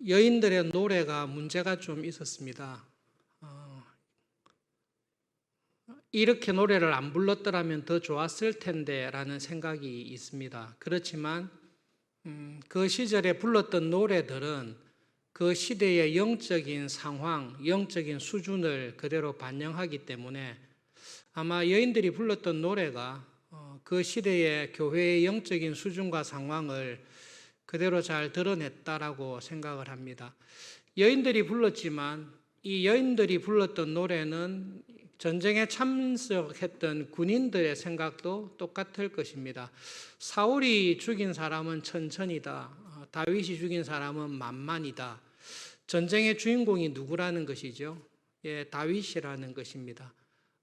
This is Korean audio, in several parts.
여인들의 노래가 문제가 좀 있었습니다. 이렇게 노래를 안 불렀더라면 더 좋았을 텐데 라는 생각이 있습니다. 그렇지만 그 시절에 불렀던 노래들은 그 시대의 영적인 상황, 영적인 수준을 그대로 반영하기 때문에 아마 여인들이 불렀던 노래가 그 시대의 교회의 영적인 수준과 상황을 그대로 잘 드러냈다라고 생각을 합니다. 여인들이 불렀지만 이 여인들이 불렀던 노래는 전쟁에 참석했던 군인들의 생각도 똑같을 것입니다. 사울이 죽인 사람은 천천이다. 다윗이 죽인 사람은 만만이다. 전쟁의 주인공이 누구라는 것이죠? 다윗이라는 것입니다.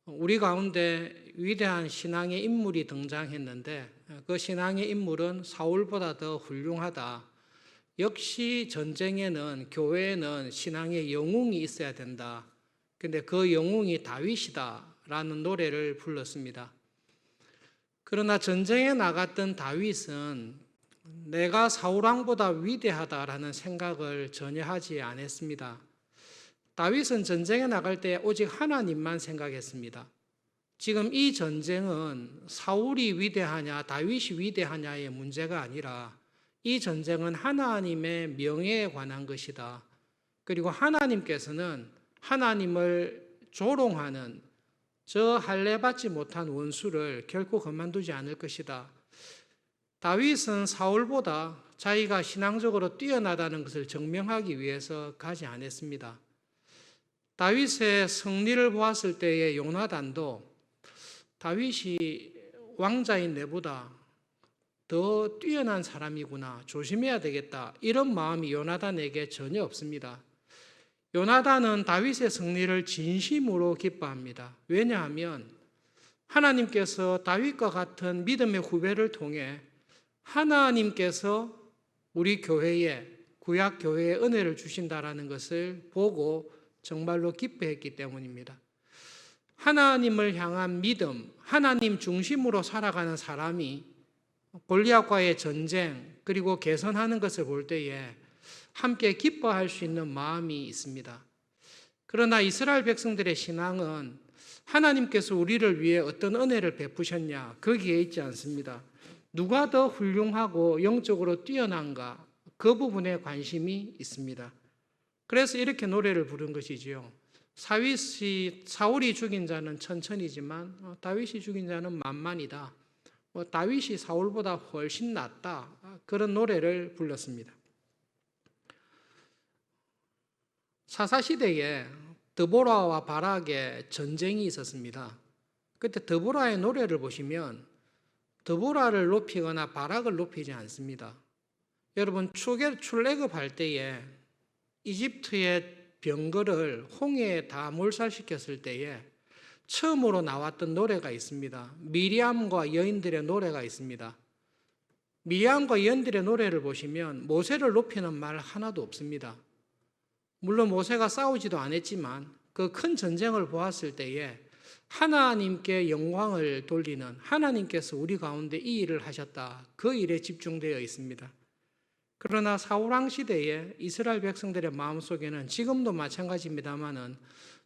우리 가운데 위대한 신앙의 인물이 등장했는데 그 신앙의 인물은 사울보다 더 훌륭하다. 역시 전쟁에는, 교회에는 신앙의 영웅이 있어야 된다. 근데 그 영웅이 다윗이다 라는 노래를 불렀습니다. 그러나 전쟁에 나갔던 다윗은 내가 사울왕보다 위대하다라는 생각을 전혀 하지 않았습니다. 다윗은 전쟁에 나갈 때 오직 하나님만 생각했습니다. 지금 이 전쟁은 사울이 위대하냐 다윗이 위대하냐의 문제가 아니라 이 전쟁은 하나님의 명예에 관한 것이다. 그리고 하나님께서는 하나님을 조롱하는 저 할례받지 못한 원수를 결코 가만두지 않을 것이다. 다윗은 사울보다 자기가 신앙적으로 뛰어나다는 것을 증명하기 위해서 가지 않았습니다. 다윗의 승리를 보았을 때의 요나단도 다윗이 왕자인 내보다 더 뛰어난 사람이구나, 조심해야 되겠다, 이런 마음이 요나단에게 전혀 없습니다. 요나단은 다윗의 승리를 진심으로 기뻐합니다. 왜냐하면 하나님께서 다윗과 같은 믿음의 후배를 통해 하나님께서 우리 교회에, 구약 교회에 은혜를 주신다라는 것을 보고 정말로 기뻐했기 때문입니다. 하나님을 향한 믿음, 하나님 중심으로 살아가는 사람이 골리앗과의 전쟁 그리고 개선하는 것을 볼 때에 함께 기뻐할 수 있는 마음이 있습니다. 그러나 이스라엘 백성들의 신앙은 하나님께서 우리를 위해 어떤 은혜를 베푸셨냐, 거기에 있지 않습니다. 누가 더 훌륭하고 영적으로 뛰어난가, 그 부분에 관심이 있습니다. 그래서 이렇게 노래를 부른 것이지요. 사울이 죽인 자는 천천이지만 다윗이 죽인 자는 만만이다. 다윗이 사울보다 훨씬 낫다. 그런 노래를 불렀습니다. 사사시대에 드보라와 바락의 전쟁이 있었습니다. 그때 드보라의 노래를 보시면 드보라를 높이거나 바락을 높이지 않습니다. 여러분 출애굽할 때에 이집트의 병거를 홍해에 다 몰살시켰을 때에 처음으로 나왔던 노래가 있습니다. 미리암과 여인들의 노래가 있습니다. 미리암과 여인들의 노래를 보시면 모세를 높이는 말 하나도 없습니다. 물론 모세가 싸우지도 않았지만 그 큰 전쟁을 보았을 때에 하나님께 영광을 돌리는, 하나님께서 우리 가운데 이 일을 하셨다, 그 일에 집중되어 있습니다. 그러나 사울왕 시대에 이스라엘 백성들의 마음속에는 지금도 마찬가지입니다마는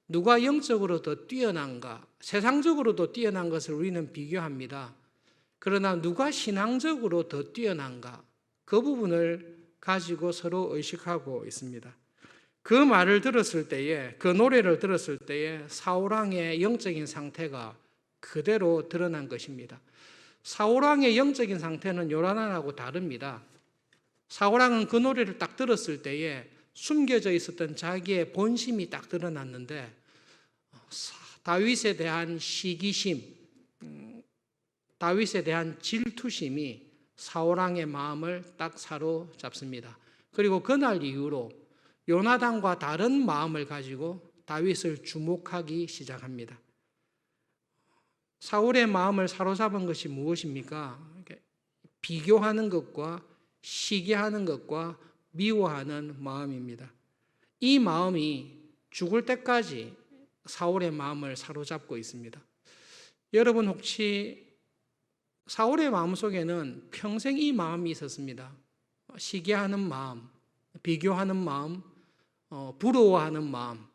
누가 영적으로 더 뛰어난가, 세상적으로도 뛰어난 것을 우리는 비교합니다. 그러나 누가 신앙적으로 더 뛰어난가, 그 부분을 가지고 서로 의식하고 있습니다. 그 말을 들었을 때에, 그 노래를 들었을 때에 사울왕의 영적인 상태가 그대로 드러난 것입니다. 사울왕의 영적인 상태는 요나단하고 다릅니다. 사울왕은 그 노래를 딱 들었을 때에 숨겨져 있었던 자기의 본심이 딱 드러났는데 다윗에 대한 시기심, 다윗에 대한 질투심이 사울왕의 마음을 딱 사로잡습니다. 그리고 그날 이후로 요나단과 다른 마음을 가지고 다윗을 주목하기 시작합니다. 사울의 마음을 사로잡은 것이 무엇입니까? 비교하는 것과 시기하는 것과 미워하는 마음입니다. 이 마음이 죽을 때까지 사울의 마음을 사로잡고 있습니다. 여러분 혹시 사울의 마음속에는 평생 이 마음이 있었습니다. 시기하는 마음, 비교하는 마음, 부러워하는 마음,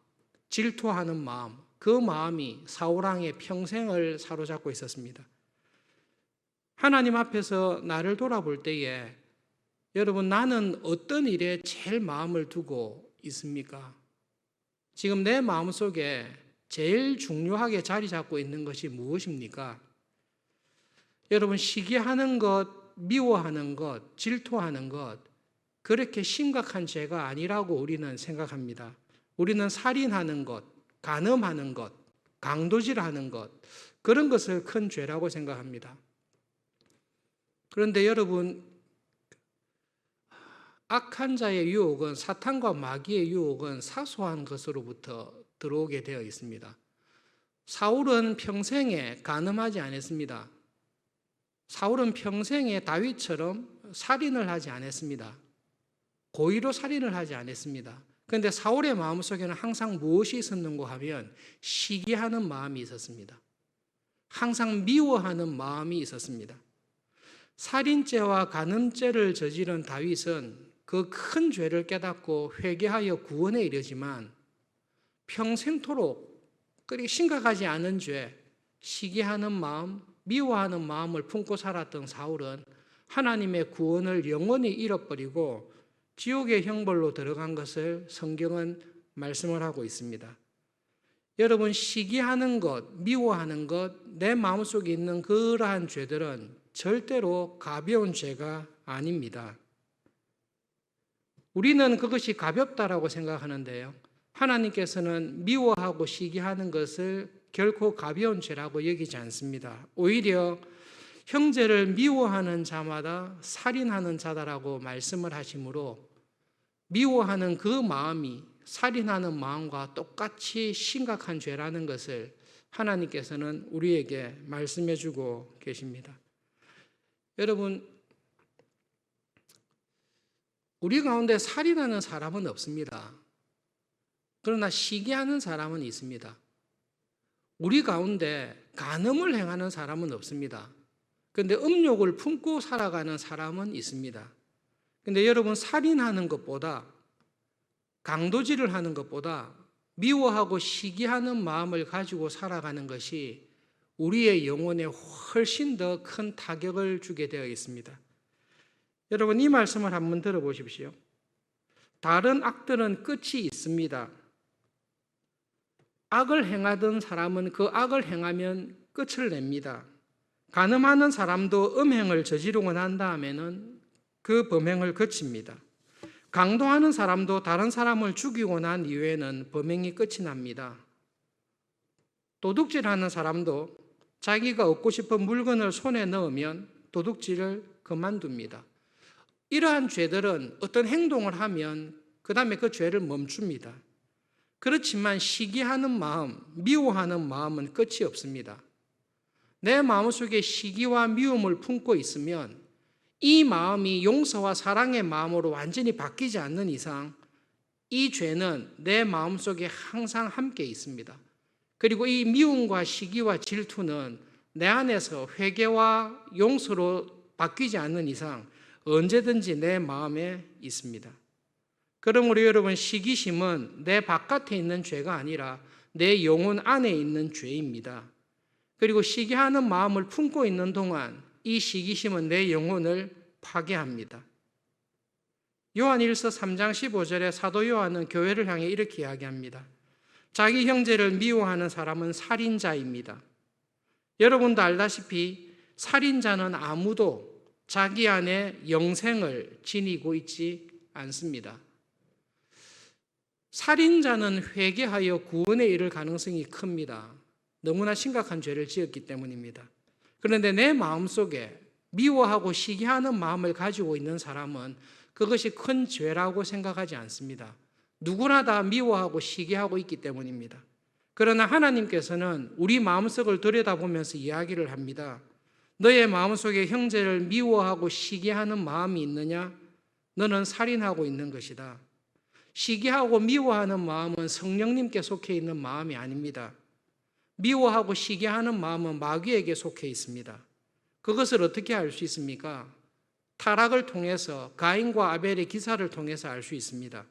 질투하는 마음, 그 마음이 사울왕의 평생을 사로잡고 있었습니다. 하나님 앞에서 나를 돌아볼 때에 여러분, 나는 어떤 일에 제일 마음을 두고 있습니까? 지금 내 마음속에 제일 중요하게 자리 잡고 있는 것이 무엇입니까? 여러분, 시기하는 것, 미워하는 것, 질투하는 것, 그렇게 심각한 죄가 아니라고 우리는 생각합니다. 우리는 살인하는 것, 간음하는 것, 강도질하는 것, 그런 것을 큰 죄라고 생각합니다. 그런데 여러분, 악한 자의 유혹은, 사탄과 마귀의 유혹은 사소한 것으로부터 들어오게 되어 있습니다. 사울은 평생에 간음하지 않았습니다. 사울은 평생에 다윗처럼 살인을 하지 않았습니다. 고의로 살인을 하지 않았습니다. 그런데 사울의 마음속에는 항상 무엇이 있었는가 하면 시기하는 마음이 있었습니다. 항상 미워하는 마음이 있었습니다. 살인죄와 간음죄를 저지른 다윗은 그 큰 죄를 깨닫고 회개하여 구원에 이르지만 평생토록 그리 심각하지 않은 죄, 시기하는 마음, 미워하는 마음을 품고 살았던 사울은 하나님의 구원을 영원히 잃어버리고 지옥의 형벌로 들어간 것을 성경은 말씀을 하고 있습니다. 여러분, 시기하는 것, 미워하는 것, 내 마음속에 있는 그러한 죄들은 절대로 가벼운 죄가 아닙니다. 우리는 그것이 가볍다라고 생각하는데요. 하나님께서는 미워하고 시기하는 것을 결코 가벼운 죄라고 여기지 않습니다. 오히려 형제를 미워하는 자마다 살인하는 자다라고 말씀을 하시므로 미워하는 그 마음이 살인하는 마음과 똑같이 심각한 죄라는 것을 하나님께서는 우리에게 말씀해 주고 계십니다. 여러분, 우리 가운데 살인하는 사람은 없습니다. 그러나 시기하는 사람은 있습니다. 우리 가운데 간음을 행하는 사람은 없습니다. 그런데 음욕을 품고 살아가는 사람은 있습니다. 그런데 여러분, 살인하는 것보다, 강도질을 하는 것보다 미워하고 시기하는 마음을 가지고 살아가는 것이 우리의 영혼에 훨씬 더 큰 타격을 주게 되어 있습니다. 여러분, 이 말씀을 한번 들어보십시오. 다른 악들은 끝이 있습니다. 악을 행하던 사람은 그 악을 행하면 끝을 냅니다. 간음하는 사람도 음행을 저지르고 난 다음에는 그 범행을 그칩니다. 강도하는 사람도 다른 사람을 죽이고 난 이후에는 범행이 끝이 납니다. 도둑질하는 사람도 자기가 얻고 싶은 물건을 손에 넣으면 도둑질을 그만둡니다. 이러한 죄들은 어떤 행동을 하면 그 다음에 그 죄를 멈춥니다. 그렇지만 시기하는 마음, 미워하는 마음은 끝이 없습니다. 내 마음속에 시기와 미움을 품고 있으면 이 마음이 용서와 사랑의 마음으로 완전히 바뀌지 않는 이상 이 죄는 내 마음속에 항상 함께 있습니다. 그리고 이 미움과 시기와 질투는 내 안에서 회개와 용서로 바뀌지 않는 이상 언제든지 내 마음에 있습니다. 그러므로 여러분, 시기심은 내 바깥에 있는 죄가 아니라 내 영혼 안에 있는 죄입니다. 그리고 시기하는 마음을 품고 있는 동안 이 시기심은 내 영혼을 파괴합니다. 요한일서 3장 15절에 사도 요한은 교회를 향해 이렇게 이야기합니다. 자기 형제를 미워하는 사람은 살인자입니다. 여러분도 알다시피 살인자는 아무도 자기 안에 영생을 지니고 있지 않습니다. 살인자는 회개하여 구원에 이를 가능성이 큽니다. 너무나 심각한 죄를 지었기 때문입니다. 그런데 내 마음속에 미워하고 시기하는 마음을 가지고 있는 사람은 그것이 큰 죄라고 생각하지 않습니다. 누구나 다 미워하고 시기하고 있기 때문입니다. 그러나 하나님께서는 우리 마음속을 들여다보면서 이야기를 합니다. 너의 마음속에 형제를 미워하고 시기하는 마음이 있느냐? 너는 살인하고 있는 것이다. 시기하고 미워하는 마음은 성령님께 속해 있는 마음이 아닙니다. 미워하고 시기하는 마음은 마귀에게 속해 있습니다. 그것을 어떻게 알 수 있습니까? 타락을 통해서 가인과 아벨의 기사를 통해서 알 수 있습니다.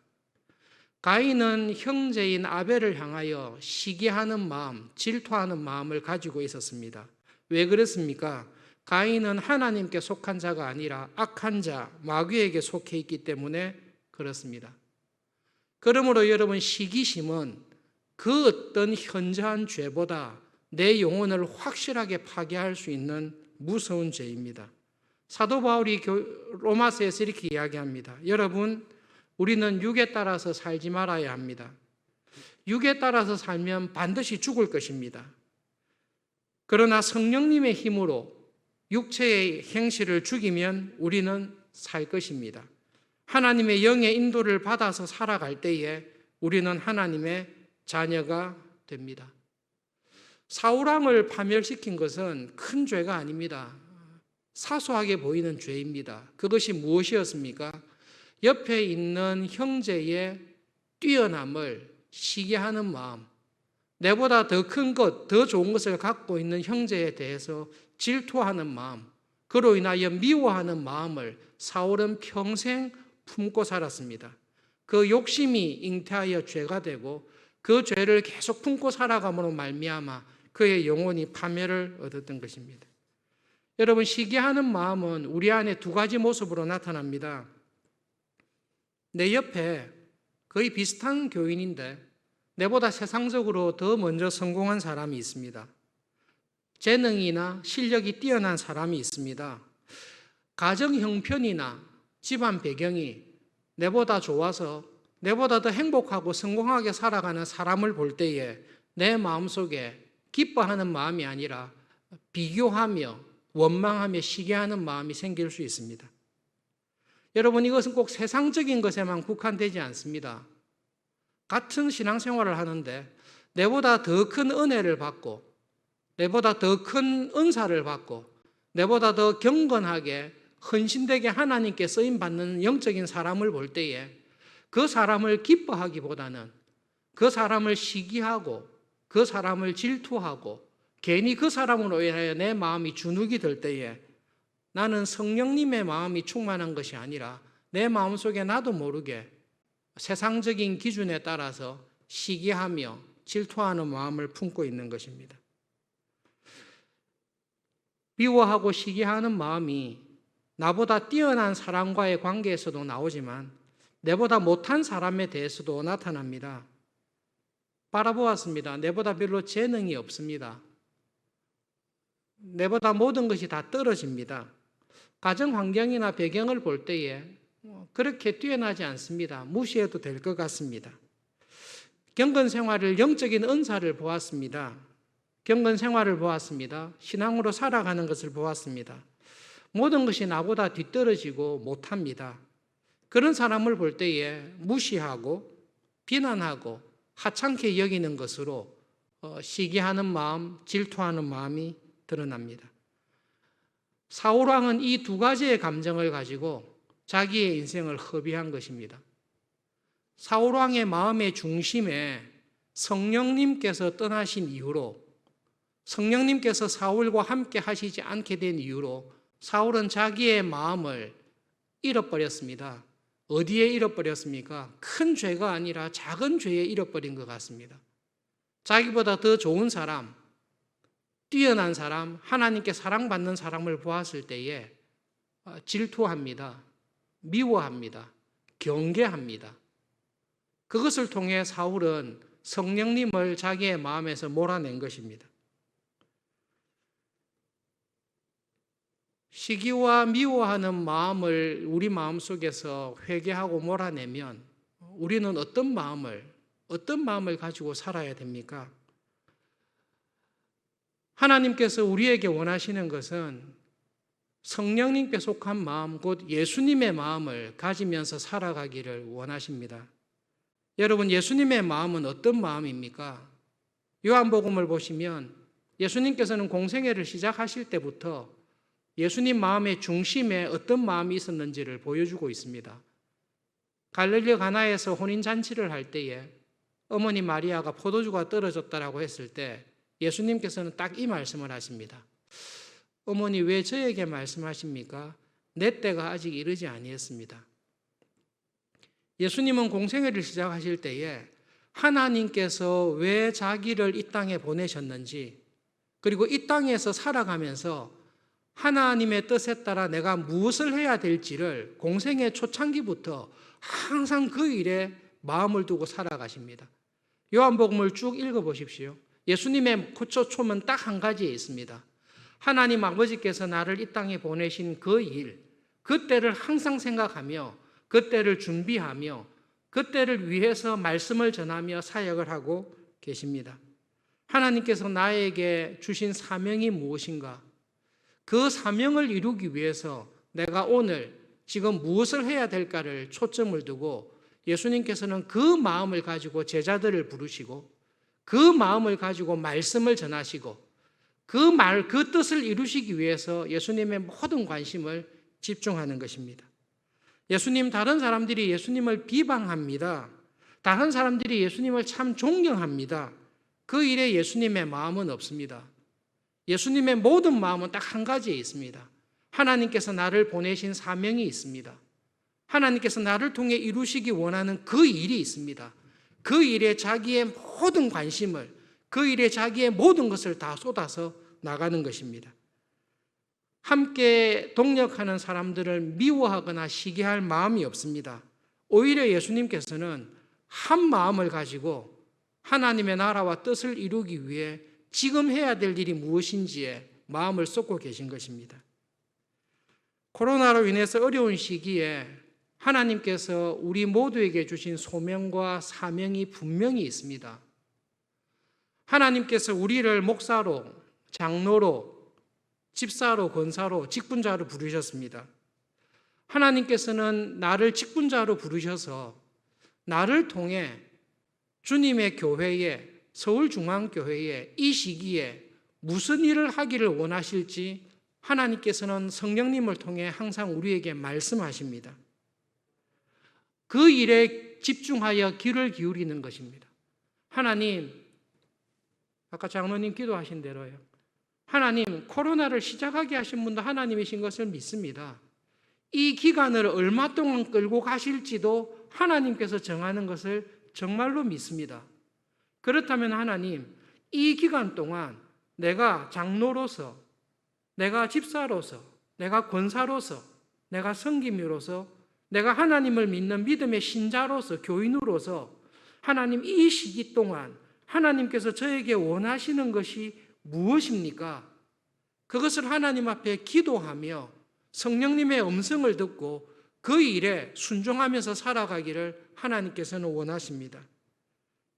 가인은 형제인 아벨을 향하여 시기하는 마음, 질투하는 마음을 가지고 있었습니다. 왜 그렇습니까? 가인은 하나님께 속한 자가 아니라 악한 자, 마귀에게 속해 있기 때문에 그렇습니다. 그러므로 여러분, 시기심은 그 어떤 현저한 죄보다 내 영혼을 확실하게 파괴할 수 있는 무서운 죄입니다. 사도 바울이 로마서에서 이렇게 이야기합니다. 여러분, 우리는 육에 따라서 살지 말아야 합니다. 육에 따라서 살면 반드시 죽을 것입니다. 그러나 성령님의 힘으로 육체의 행실을 죽이면 우리는 살 것입니다. 하나님의 영의 인도를 받아서 살아갈 때에 우리는 하나님의 자녀가 됩니다. 사울왕을 파멸시킨 것은 큰 죄가 아닙니다. 사소하게 보이는 죄입니다. 그것이 무엇이었습니까? 옆에 있는 형제의 뛰어남을 시기하는 마음, 내보다 더 큰 것, 더 좋은 것을 갖고 있는 형제에 대해서 질투하는 마음, 그로 인하여 미워하는 마음을 사울은 평생 품고 살았습니다. 그 욕심이 잉태하여 죄가 되고 그 죄를 계속 품고 살아감으로 말미암아 그의 영혼이 파멸을 얻었던 것입니다. 여러분, 시기하는 마음은 우리 안에 두 가지 모습으로 나타납니다. 내 옆에 거의 비슷한 교인인데 내보다 세상적으로 더 먼저 성공한 사람이 있습니다. 재능이나 실력이 뛰어난 사람이 있습니다. 가정 형편이나 집안 배경이 내보다 좋아서 내보다 더 행복하고 성공하게 살아가는 사람을 볼 때에 내 마음속에 기뻐하는 마음이 아니라 비교하며 원망하며 시기하는 마음이 생길 수 있습니다. 여러분, 이것은 꼭 세상적인 것에만 국한되지 않습니다. 같은 신앙생활을 하는데 내보다 더 큰 은혜를 받고 내보다 더 큰 은사를 받고 내보다 더 경건하게 헌신되게 하나님께 쓰임받는 영적인 사람을 볼 때에 그 사람을 기뻐하기보다는 그 사람을 시기하고 그 사람을 질투하고 괜히 그 사람으로 인하여 내 마음이 주눅이 들 때에 나는 성령님의 마음이 충만한 것이 아니라 내 마음속에 나도 모르게 세상적인 기준에 따라서 시기하며 질투하는 마음을 품고 있는 것입니다. 미워하고 시기하는 마음이 나보다 뛰어난 사람과의 관계에서도 나오지만 내보다 못한 사람에 대해서도 나타납니다. 바라보았습니다. 내보다 별로 재능이 없습니다. 내보다 모든 것이 다 떨어집니다. 가정 환경이나 배경을 볼 때에 그렇게 뛰어나지 않습니다. 무시해도 될 것 같습니다. 경건 생활을, 영적인 은사를 보았습니다. 경건 생활을 보았습니다. 신앙으로 살아가는 것을 보았습니다. 모든 것이 나보다 뒤떨어지고 못합니다. 그런 사람을 볼 때에 무시하고 비난하고 하찮게 여기는 것으로 시기하는 마음, 질투하는 마음이 드러납니다. 사울왕은 이 두 가지의 감정을 가지고 자기의 인생을 허비한 것입니다. 사울왕의 마음의 중심에 성령님께서 떠나신 이후로, 성령님께서 사울과 함께 하시지 않게 된 이유로 사울은 자기의 마음을 잃어버렸습니다. 어디에 잃어버렸습니까? 큰 죄가 아니라 작은 죄에 잃어버린 것 같습니다. 자기보다 더 좋은 사람, 뛰어난 사람, 하나님께 사랑받는 사람을 보았을 때에 질투합니다. 미워합니다. 경계합니다. 그것을 통해 사울은 성령님을 자기의 마음에서 몰아낸 것입니다. 시기와 미워하는 마음을 우리 마음속에서 회개하고 몰아내면 우리는 어떤 마음을 가지고 살아야 됩니까? 하나님께서 우리에게 원하시는 것은 성령님께 속한 마음, 곧 예수님의 마음을 가지면서 살아가기를 원하십니다. 여러분, 예수님의 마음은 어떤 마음입니까? 요한복음을 보시면 예수님께서는 공생애를 시작하실 때부터 예수님 마음의 중심에 어떤 마음이 있었는지를 보여주고 있습니다. 갈릴리 가나에서 혼인잔치를 할 때에 어머니 마리아가 포도주가 떨어졌다라고 했을 때 예수님께서는 딱 이 말씀을 하십니다. 어머니, 왜 저에게 말씀하십니까? 내 때가 아직 이르지 아니했습니다. 예수님은 공생애를 시작하실 때에 하나님께서 왜 자기를 이 땅에 보내셨는지, 그리고 이 땅에서 살아가면서 하나님의 뜻에 따라 내가 무엇을 해야 될지를 공생애 초창기부터 항상 그 일에 마음을 두고 살아가십니다. 요한복음을 쭉 읽어보십시오. 예수님의 초점은 딱 한 가지에 있습니다. 하나님 아버지께서 나를 이 땅에 보내신 그 일, 그 때를 항상 생각하며 그 때를 준비하며 그 때를 위해서 말씀을 전하며 사역을 하고 계십니다. 하나님께서 나에게 주신 사명이 무엇인가? 그 사명을 이루기 위해서 내가 오늘 지금 무엇을 해야 될까를 초점을 두고 예수님께서는 그 마음을 가지고 제자들을 부르시고 그 마음을 가지고 말씀을 전하시고 그 뜻을 이루시기 위해서 예수님의 모든 관심을 집중하는 것입니다. 다른 사람들이 예수님을 비방합니다. 다른 사람들이 예수님을 참 존경합니다. 그 일에 예수님의 마음은 없습니다. 예수님의 모든 마음은 딱 한 가지에 있습니다. 하나님께서 나를 보내신 사명이 있습니다. 하나님께서 나를 통해 이루시기 원하는 그 일이 있습니다. 그 일에 자기의 모든 관심을, 그 일에 자기의 모든 것을 다 쏟아서 나가는 것입니다. 함께 동력하는 사람들을 미워하거나 시기할 마음이 없습니다. 오히려 예수님께서는 한 마음을 가지고 하나님의 나라와 뜻을 이루기 위해 지금 해야 될 일이 무엇인지에 마음을 쏟고 계신 것입니다. 코로나로 인해서 어려운 시기에 하나님께서 우리 모두에게 주신 소명과 사명이 분명히 있습니다. 하나님께서 우리를 목사로, 장로로, 집사로, 권사로, 직분자로 부르셨습니다. 하나님께서는 나를 직분자로 부르셔서 나를 통해 주님의 교회에, 서울중앙교회에 이 시기에 무슨 일을 하기를 원하실지 하나님께서는 성령님을 통해 항상 우리에게 말씀하십니다. 그 일에 집중하여 귀를 기울이는 것입니다. 하나님, 아까 장로님 기도하신 대로요. 하나님, 코로나를 시작하게 하신 분도 하나님이신 것을 믿습니다. 이 기간을 얼마 동안 끌고 가실지도 하나님께서 정하는 것을 정말로 믿습니다. 그렇다면 하나님, 이 기간 동안 내가 장로로서, 내가 집사로서, 내가 권사로서, 내가 성김이로서, 내가 하나님을 믿는 믿음의 신자로서, 교인으로서 하나님 이 시기 동안 하나님께서 저에게 원하시는 것이 무엇입니까? 그것을 하나님 앞에 기도하며 성령님의 음성을 듣고 그 일에 순종하면서 살아가기를 하나님께서는 원하십니다.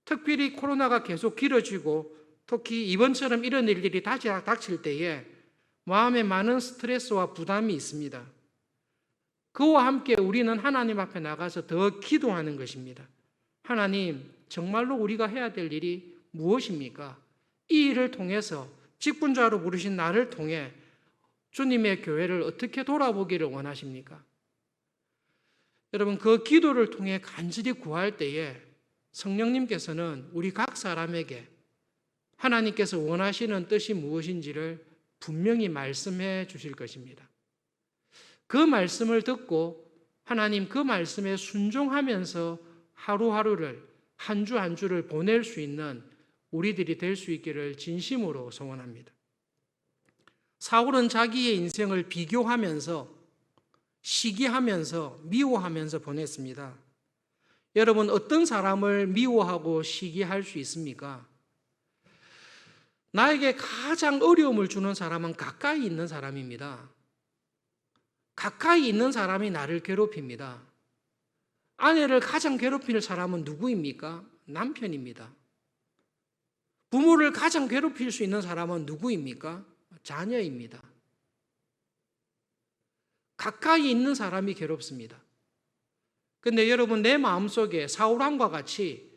특별히 코로나가 계속 길어지고 특히 이번처럼 이런 일들이 다시 닥칠 때에 마음에 많은 스트레스와 부담이 있습니다. 그와 함께 우리는 하나님 앞에 나가서 더 기도하는 것입니다. 하나님, 정말로 우리가 해야 될 일이 무엇입니까? 이 일을 통해서 직분자로 부르신 나를 통해 주님의 교회를 어떻게 돌아보기를 원하십니까? 여러분, 그 기도를 통해 간절히 구할 때에 성령님께서는 우리 각 사람에게 하나님께서 원하시는 뜻이 무엇인지를 분명히 말씀해 주실 것입니다. 그 말씀을 듣고 하나님 그 말씀에 순종하면서 하루하루를 한 주 한 주를 보낼 수 있는 우리들이 될 수 있기를 진심으로 소원합니다. 사울은 자기의 인생을 비교하면서 시기하면서 미워하면서 보냈습니다. 여러분, 어떤 사람을 미워하고 시기할 수 있습니까? 나에게 가장 어려움을 주는 사람은 가까이 있는 사람입니다. 가까이 있는 사람이 나를 괴롭힙니다. 아내를 가장 괴롭히는 사람은 누구입니까? 남편입니다. 부모를 가장 괴롭힐 수 있는 사람은 누구입니까? 자녀입니다. 가까이 있는 사람이 괴롭습니다. 그런데 여러분, 내 마음속에 사울왕과 같이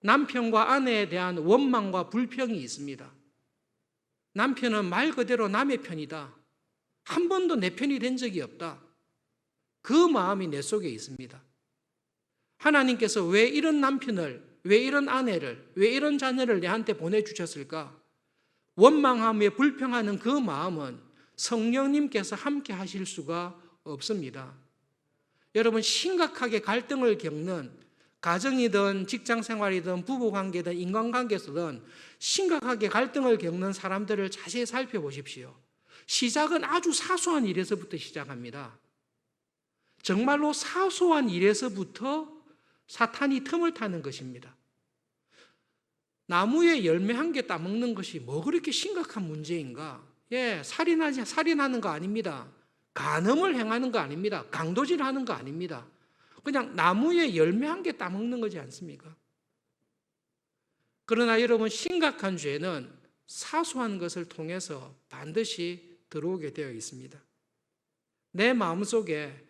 남편과 아내에 대한 원망과 불평이 있습니다. 남편은 말 그대로 남의 편이다. 한 번도 내 편이 된 적이 없다. 그 마음이 내 속에 있습니다. 하나님께서 왜 이런 남편을, 왜 이런 아내를, 왜 이런 자녀를 내한테 보내주셨을까? 원망하며 불평하는 그 마음은 성령님께서 함께 하실 수가 없습니다. 여러분, 심각하게 갈등을 겪는 가정이든 직장 생활이든 부부 관계든 인간관계에서든 심각하게 갈등을 겪는 사람들을 자세히 살펴보십시오. 시작은 아주 사소한 일에서부터 시작합니다. 정말로 사소한 일에서부터 사탄이 틈을 타는 것입니다. 나무에 열매 한 개 따먹는 것이 뭐 그렇게 심각한 문제인가? 살인하는 거 아닙니다. 간음을 행하는 거 아닙니다. 강도질하는 거 아닙니다. 그냥 나무에 열매 한 개 따먹는 거지 않습니까? 그러나 여러분, 심각한 죄는 사소한 것을 통해서 반드시 들어오게 되어 있습니다. 내 마음속에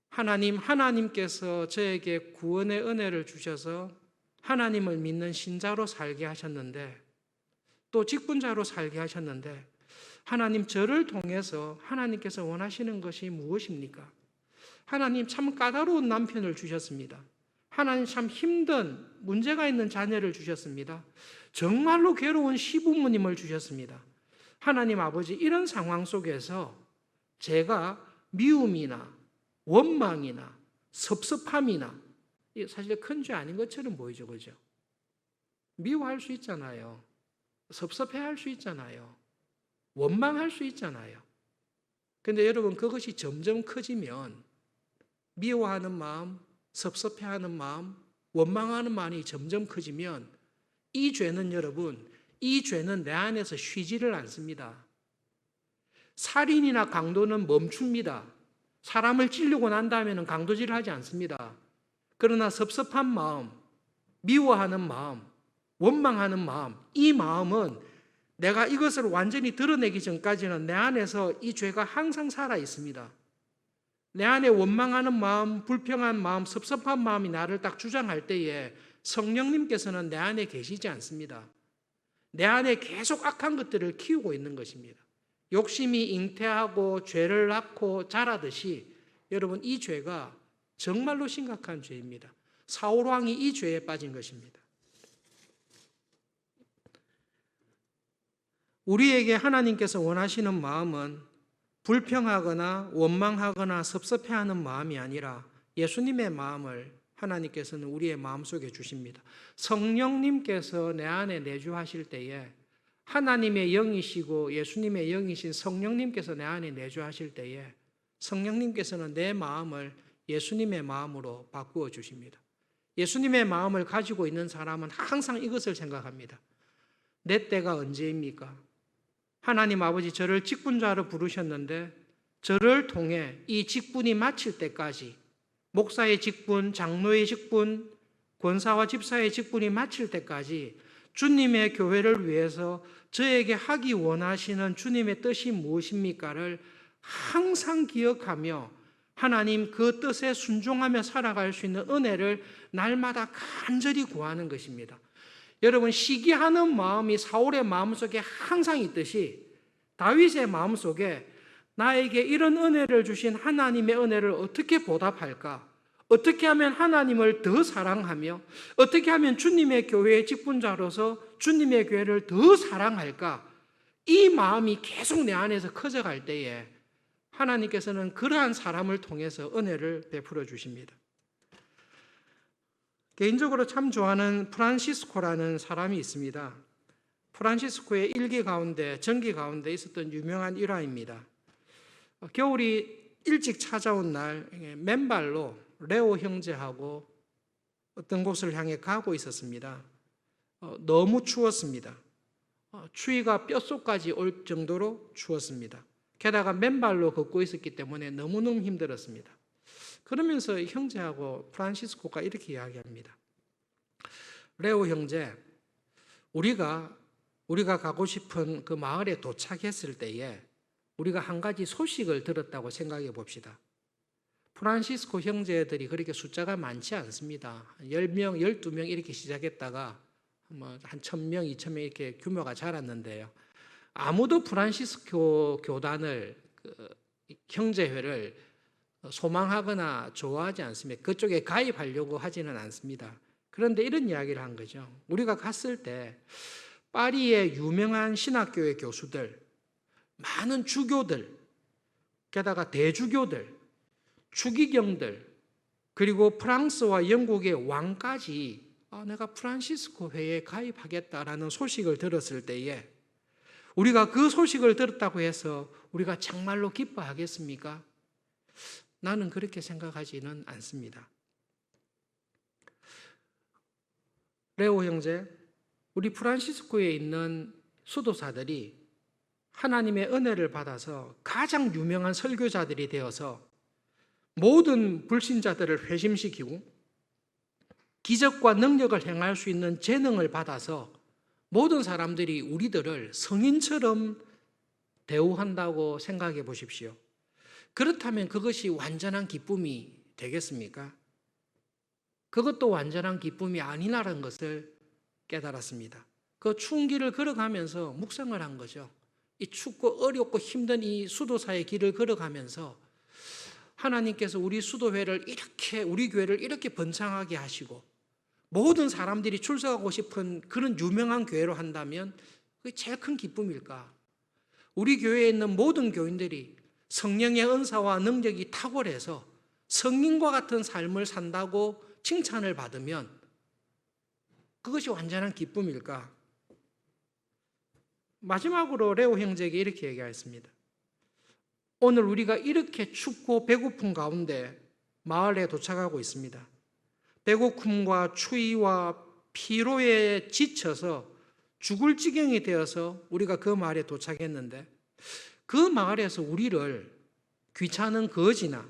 하나님께서 저에게 구원의 은혜를 주셔서 하나님을 믿는 신자로 살게 하셨는데, 또 직분자로 살게 하셨는데, 하나님, 저를 통해서 하나님께서 원하시는 것이 무엇입니까? 하나님, 참 까다로운 남편을 주셨습니다. 하나님, 참 힘든 문제가 있는 자녀를 주셨습니다. 정말로 괴로운 시부모님을 주셨습니다. 하나님 아버지, 이런 상황 속에서 제가 미움이나 원망이나 섭섭함이나, 사실 큰 죄 아닌 것처럼 보이죠, 그죠? 미워할 수 있잖아요. 섭섭해할 수 있잖아요. 원망할 수 있잖아요. 근데 여러분, 그것이 점점 커지면 미워하는 마음, 섭섭해하는 마음, 원망하는 마음이 점점 커지면 이 죄는 내 안에서 쉬지를 않습니다. 살인이나 강도는 멈춥니다. 사람을 찌르고 난 다음에는 강도질을 하지 않습니다. 그러나 섭섭한 마음, 미워하는 마음, 원망하는 마음, 이 마음은 내가 이것을 완전히 드러내기 전까지는 내 안에서 이 죄가 항상 살아 있습니다. 내 안에 원망하는 마음, 불평한 마음, 섭섭한 마음이 나를 딱 주장할 때에 성령님께서는 내 안에 계시지 않습니다. 내 안에 계속 악한 것들을 키우고 있는 것입니다. 욕심이 잉태하고 죄를 낳고 자라듯이 여러분, 이 죄가 정말로 심각한 죄입니다. 사울왕이 이 죄에 빠진 것입니다. 우리에게 하나님께서 원하시는 마음은 불평하거나 원망하거나 섭섭해하는 마음이 아니라 예수님의 마음을 하나님께서는 우리의 마음속에 주십니다. 성령님께서 내 안에 내주하실 때에, 하나님의 영이시고 예수님의 영이신 성령님께서 내 안에 내주하실 때에 성령님께서는 내 마음을 예수님의 마음으로 바꾸어 주십니다. 예수님의 마음을 가지고 있는 사람은 항상 이것을 생각합니다. 내 때가 언제입니까? 하나님 아버지, 저를 직분자로 부르셨는데 저를 통해 이 직분이 마칠 때까지, 목사의 직분, 장로의 직분, 권사와 집사의 직분이 마칠 때까지 주님의 교회를 위해서 저에게 하기 원하시는 주님의 뜻이 무엇입니까를 항상 기억하며 하나님 그 뜻에 순종하며 살아갈 수 있는 은혜를 날마다 간절히 구하는 것입니다. 여러분, 시기하는 마음이 사울의 마음속에 항상 있듯이 다윗의 마음속에 나에게 이런 은혜를 주신 하나님의 은혜를 어떻게 보답할까? 어떻게 하면 하나님을 더 사랑하며 어떻게 하면 주님의 교회의 직분자로서 주님의 교회를 더 사랑할까? 이 마음이 계속 내 안에서 커져갈 때에 하나님께서는 그러한 사람을 통해서 은혜를 베풀어 주십니다. 개인적으로 참 좋아하는 프란시스코라는 사람이 있습니다. 프란시스코의 일기 가운데, 전기 가운데 있었던 유명한 일화입니다. 겨울이 일찍 찾아온 날 맨발로 레오 형제하고 어떤 곳을 향해 가고 있었습니다. 너무 추웠습니다. 추위가 뼛속까지 올 정도로 추웠습니다. 게다가 맨발로 걷고 있었기 때문에 너무너무 힘들었습니다. 그러면서 형제하고 프란시스코가 이렇게 이야기합니다. 레오 형제, 우리가 가고 싶은 그 마을에 도착했을 때에 우리가 한 가지 소식을 들었다고 생각해 봅시다. 프란시스코 형제들이 그렇게 숫자가 많지 않습니다. 10명, 12명 이렇게 시작했다가 한 1000명, 2000명 이렇게 규모가 자랐는데요. 아무도 프란시스코 교단을, 형제회를 소망하거나 좋아하지 않습니다. 그쪽에 가입하려고 하지는 않습니다. 그런데 이런 이야기를 한 거죠. 우리가 갔을 때 파리의 유명한 신학교의 교수들, 많은 주교들, 게다가 대주교들, 추기경들, 그리고 프랑스와 영국의 왕까지 내가 프란시스코 회에 가입하겠다라는 소식을 들었을 때에 우리가 그 소식을 들었다고 해서 우리가 정말로 기뻐하겠습니까? 나는 그렇게 생각하지는 않습니다. 레오 형제, 우리 프란시스코에 있는 수도사들이 하나님의 은혜를 받아서 가장 유명한 설교자들이 되어서 모든 불신자들을 회심시키고 기적과 능력을 행할 수 있는 재능을 받아서 모든 사람들이 우리들을 성인처럼 대우한다고 생각해 보십시오. 그렇다면 그것이 완전한 기쁨이 되겠습니까? 그것도 완전한 기쁨이 아니라는 것을 깨달았습니다. 그 추운 길을 걸어가면서 묵상을 한 거죠. 이 춥고 어렵고 힘든 이 수도사의 길을 걸어가면서 하나님께서 우리 수도회를 이렇게, 우리 교회를 이렇게 번창하게 하시고 모든 사람들이 출석하고 싶은 그런 유명한 교회로 한다면 그게 제일 큰 기쁨일까? 우리 교회에 있는 모든 교인들이 성령의 은사와 능력이 탁월해서 성인과 같은 삶을 산다고 칭찬을 받으면 그것이 완전한 기쁨일까? 마지막으로 레오 형제에게 이렇게 얘기하였습니다. 오늘 우리가 이렇게 춥고 배고픈 가운데 마을에 도착하고 있습니다. 배고픔과 추위와 피로에 지쳐서 죽을 지경이 되어서 우리가 그 마을에 도착했는데 그 마을에서 우리를 귀찮은 거지나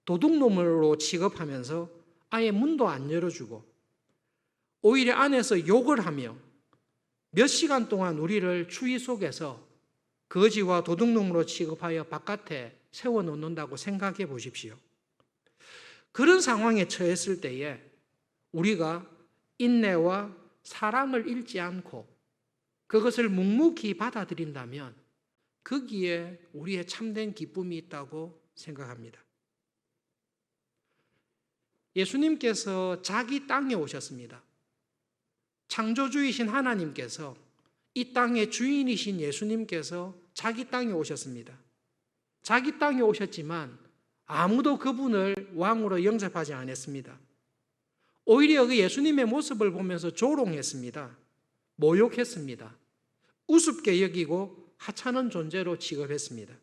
도둑놈으로 취급하면서 아예 문도 안 열어주고 오히려 안에서 욕을 하며 몇 시간 동안 우리를 추위 속에서 거지와 도둑놈으로 취급하여 바깥에 세워놓는다고 생각해 보십시오. 그런 상황에 처했을 때에 우리가 인내와 사랑을 잃지 않고 그것을 묵묵히 받아들인다면 거기에 우리의 참된 기쁨이 있다고 생각합니다. 예수님께서 자기 땅에 오셨습니다. 창조주이신 하나님께서 이 땅의 주인이신 예수님께서 자기 땅에 오셨습니다. 자기 땅에 오셨지만 아무도 그분을 왕으로 영접하지 않았습니다. 오히려 그 예수님의 모습을 보면서 조롱했습니다. 모욕했습니다. 우습게 여기고 하찮은 존재로 취급했습니다.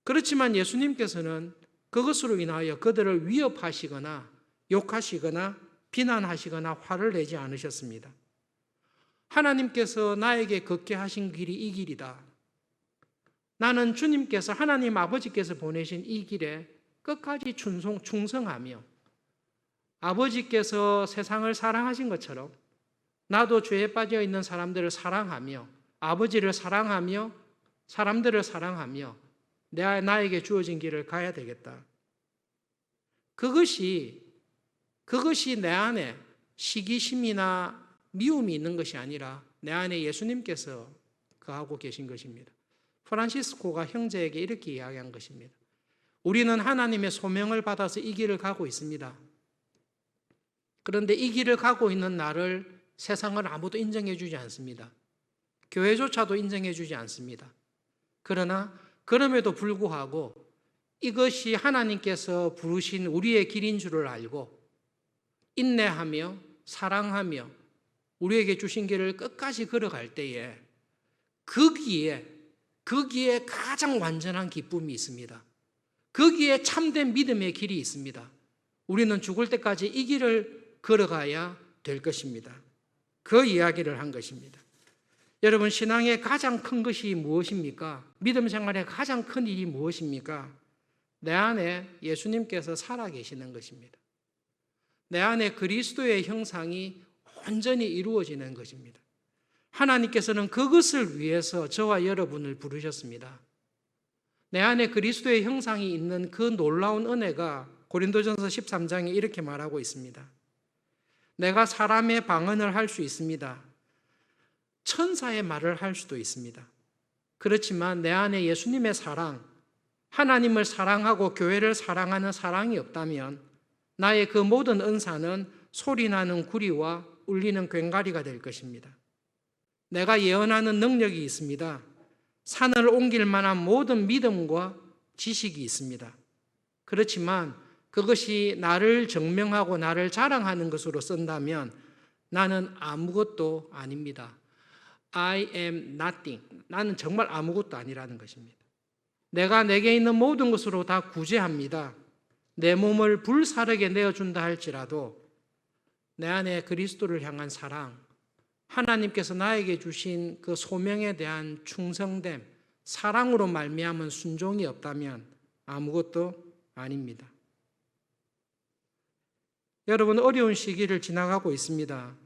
그렇지만 예수님께서는 그것으로 인하여 그들을 위협하시거나 욕하시거나 비난하시거나 화를 내지 않으셨습니다. 하나님께서 나에게 걷게 하신 길이 이 길이다. 나는 주님께서 하나님 아버지께서 보내신 이 길에 끝까지 충성하며 아버지께서 세상을 사랑하신 것처럼 나도 죄에 빠져 있는 사람들을 사랑하며 아버지를 사랑하며 사람들을 사랑하며 나에게 주어진 길을 가야 되겠다. 그것이 내 안에 시기심이나 미움이 있는 것이 아니라 내 안에 예수님께서 거하고 계신 것입니다. 프란시스코가 형제에게 이렇게 이야기한 것입니다. 우리는 하나님의 소명을 받아서 이 길을 가고 있습니다. 그런데 이 길을 가고 있는 나를 세상을 아무도 인정해 주지 않습니다. 교회조차도 인정해 주지 않습니다. 그러나 그럼에도 불구하고 이것이 하나님께서 부르신 우리의 길인 줄을 알고 인내하며 사랑하며 우리에게 주신 길을 끝까지 걸어갈 때에 거기에 가장 완전한 기쁨이 있습니다. 거기에 참된 믿음의 길이 있습니다. 우리는 죽을 때까지 이 길을 걸어가야 될 것입니다. 그 이야기를 한 것입니다. 여러분, 신앙의 가장 큰 것이 무엇입니까? 믿음 생활의 가장 큰 일이 무엇입니까? 내 안에 예수님께서 살아계시는 것입니다. 내 안에 그리스도의 형상이 온전히 이루어지는 것입니다. 하나님께서는 그것을 위해서 저와 여러분을 부르셨습니다. 내 안에 그리스도의 형상이 있는 그 놀라운 은혜가 고린도전서 13장에 이렇게 말하고 있습니다. 내가 사람의 방언을 할 수 있습니다. 천사의 말을 할 수도 있습니다. 그렇지만 내 안에 예수님의 사랑, 하나님을 사랑하고 교회를 사랑하는 사랑이 없다면 나의 그 모든 은사는 소리나는 구리와 울리는 꽹과리가 될 것입니다. 내가 예언하는 능력이 있습니다. 산을 옮길 만한 모든 믿음과 지식이 있습니다. 그렇지만 그것이 나를 증명하고 나를 자랑하는 것으로 쓴다면 나는 아무것도 아닙니다. I am nothing. 나는 정말 아무것도 아니라는 것입니다. 내가 내게 있는 모든 것으로 다 구제합니다. 내 몸을 불사르게 내어준다 할지라도 내 안에 그리스도를 향한 사랑, 하나님께서 나에게 주신 그 소명에 대한 충성됨, 사랑으로 말미암은 순종이 없다면 아무것도 아닙니다. 여러분, 어려운 시기를 지나가고 있습니다.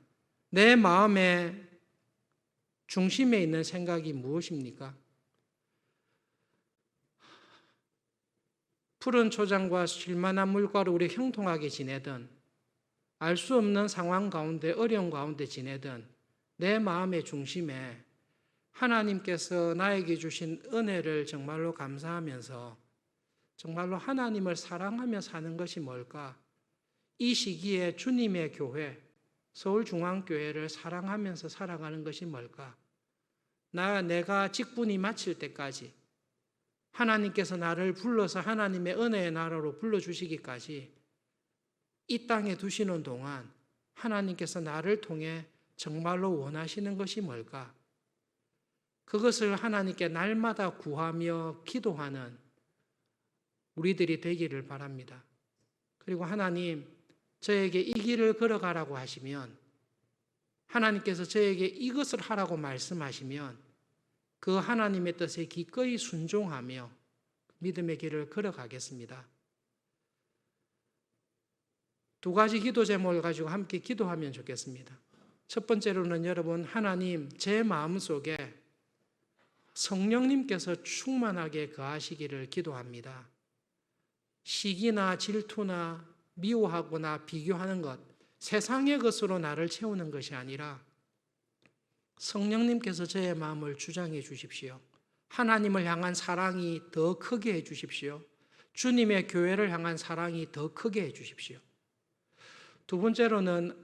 내 마음의 중심에 있는 생각이 무엇입니까? 푸른 초장과 쉴만한 물가로 우리 형통하게 지내든, 알 수 없는 상황 가운데 어려운 가운데 지내든 내 마음의 중심에 하나님께서 나에게 주신 은혜를 정말로 감사하면서 정말로 하나님을 사랑하며 사는 것이 뭘까? 이 시기에 주님의 교회, 서울중앙교회를 사랑하면서 살아가는 것이 뭘까? 내가 직분이 마칠 때까지 하나님께서 나를 불러서 하나님의 은혜의 나라로 불러주시기까지 이 땅에 두시는 동안 하나님께서 나를 통해 정말로 원하시는 것이 뭘까? 그것을 하나님께 날마다 구하며 기도하는 우리들이 되기를 바랍니다. 그리고 하나님, 저에게 이 길을 걸어가라고 하시면, 하나님께서 저에게 이것을 하라고 말씀하시면 그 하나님의 뜻에 기꺼이 순종하며 믿음의 길을 걸어가겠습니다. 두 가지 기도 제목을 가지고 함께 기도하면 좋겠습니다. 첫 번째로는 여러분, 하나님, 제 마음속에 성령님께서 충만하게 거하시기를 기도합니다. 시기나 질투나 미워하거나 비교하는 것, 세상의 것으로 나를 채우는 것이 아니라 성령님께서 저의 마음을 주장해 주십시오. 하나님을 향한 사랑이 더 크게 해 주십시오. 주님의 교회를 향한 사랑이 더 크게 해 주십시오. 두 번째로는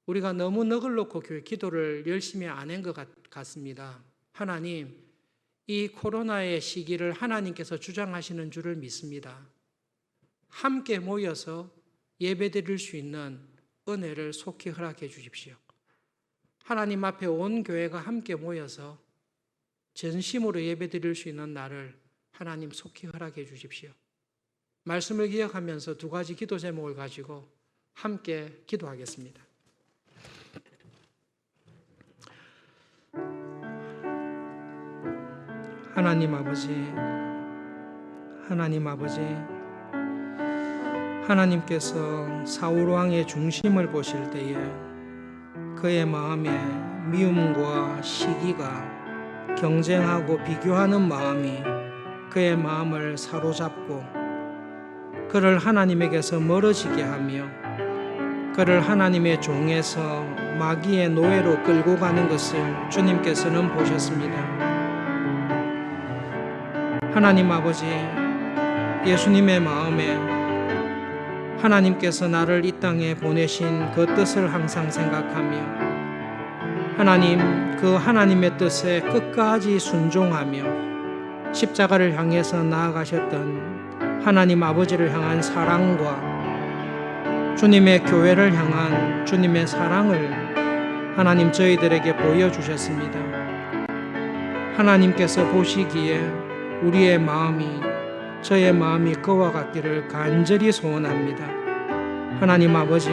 우리가 너무 넋을 놓고 교회 기도를 열심히 안 한 것 같습니다. 하나님, 이 코로나의 시기를 하나님께서 주장하시는 줄을 믿습니다. 함께 모여서 예배드릴 수 있는 은혜를 속히 허락해 주십시오. 하나님 앞에 온 교회가 함께 모여서 전심으로 예배드릴 수 있는 날을 하나님 속히 허락해 주십시오. 말씀을 기억하면서 두 가지 기도 제목을 가지고 함께 기도하겠습니다. 하나님 아버지, 하나님께서 사울왕의 중심을 보실 때에 그의 마음에 미움과 시기가 경쟁하고 비교하는 마음이 그의 마음을 사로잡고 그를 하나님에게서 멀어지게 하며 그를 하나님의 종에서 마귀의 노예로 끌고 가는 것을 주님께서는 보셨습니다. 하나님 아버지, 예수님의 마음에 하나님께서 나를 이 땅에 보내신 그 뜻을 항상 생각하며 하나님, 그 하나님의 뜻에 끝까지 순종하며 십자가를 향해서 나아가셨던 하나님 아버지를 향한 사랑과 주님의 교회를 향한 주님의 사랑을 하나님 저희들에게 보여주셨습니다. 하나님께서 보시기에 우리의 마음이, 저의 마음이 그와 같기를 간절히 소원합니다. 하나님 아버지,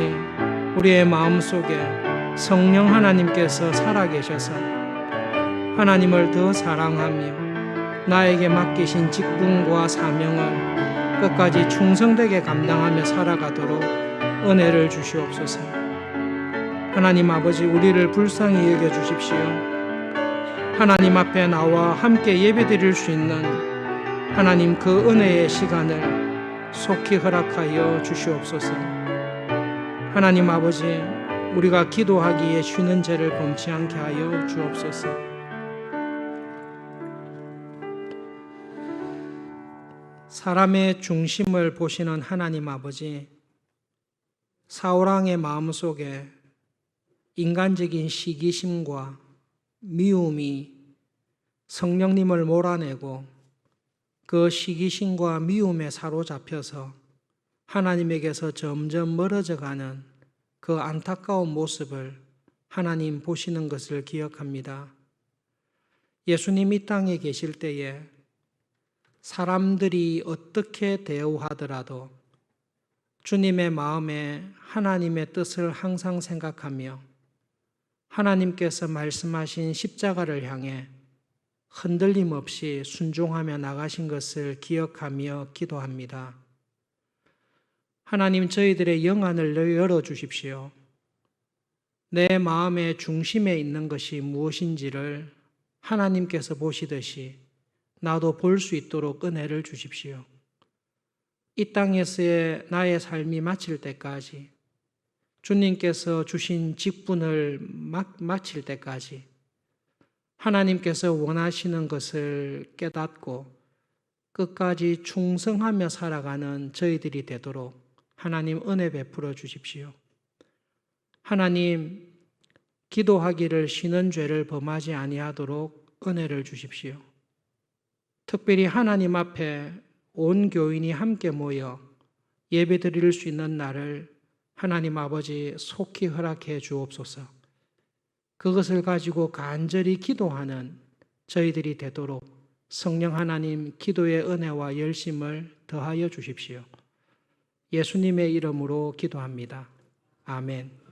우리의 마음 속에 성령 하나님께서 살아계셔서 하나님을 더 사랑하며 나에게 맡기신 직분과 사명을 끝까지 충성되게 감당하며 살아가도록 은혜를 주시옵소서. 하나님 아버지, 우리를 불쌍히 여겨주십시오. 하나님 앞에 나와 함께 예배드릴 수 있는 하나님 그 은혜의 시간을 속히 허락하여 주시옵소서. 하나님 아버지, 우리가 기도하기에 쉬는 죄를 범치 않게 하여 주옵소서. 사람의 중심을 보시는 하나님 아버지, 사울왕의 마음속에 인간적인 시기심과 미움이 성령님을 몰아내고 그 시기심과 미움에 사로잡혀서 하나님에게서 점점 멀어져 가는 그 안타까운 모습을 하나님 보시는 것을 기억합니다. 예수님 이 땅에 계실 때에 사람들이 어떻게 대우하더라도 주님의 마음에 하나님의 뜻을 항상 생각하며 하나님께서 말씀하신 십자가를 향해 흔들림 없이 순종하며 나가신 것을 기억하며 기도합니다. 하나님, 저희들의 영안을 열어주십시오. 내 마음의 중심에 있는 것이 무엇인지를 하나님께서 보시듯이 나도 볼 수 있도록 은혜를 주십시오. 이 땅에서의 나의 삶이 마칠 때까지, 주님께서 주신 직분을 마칠 때까지 하나님께서 원하시는 것을 깨닫고 끝까지 충성하며 살아가는 저희들이 되도록 하나님 은혜 베풀어 주십시오. 하나님, 기도하기를 쉬는 죄를 범하지 아니하도록 은혜를 주십시오. 특별히 하나님 앞에 온 교인이 함께 모여 예배 드릴 수 있는 날을 하나님 아버지 속히 허락해 주옵소서. 그것을 가지고 간절히 기도하는 저희들이 되도록 성령 하나님 기도의 은혜와 열심을 더하여 주십시오. 예수님의 이름으로 기도합니다. 아멘.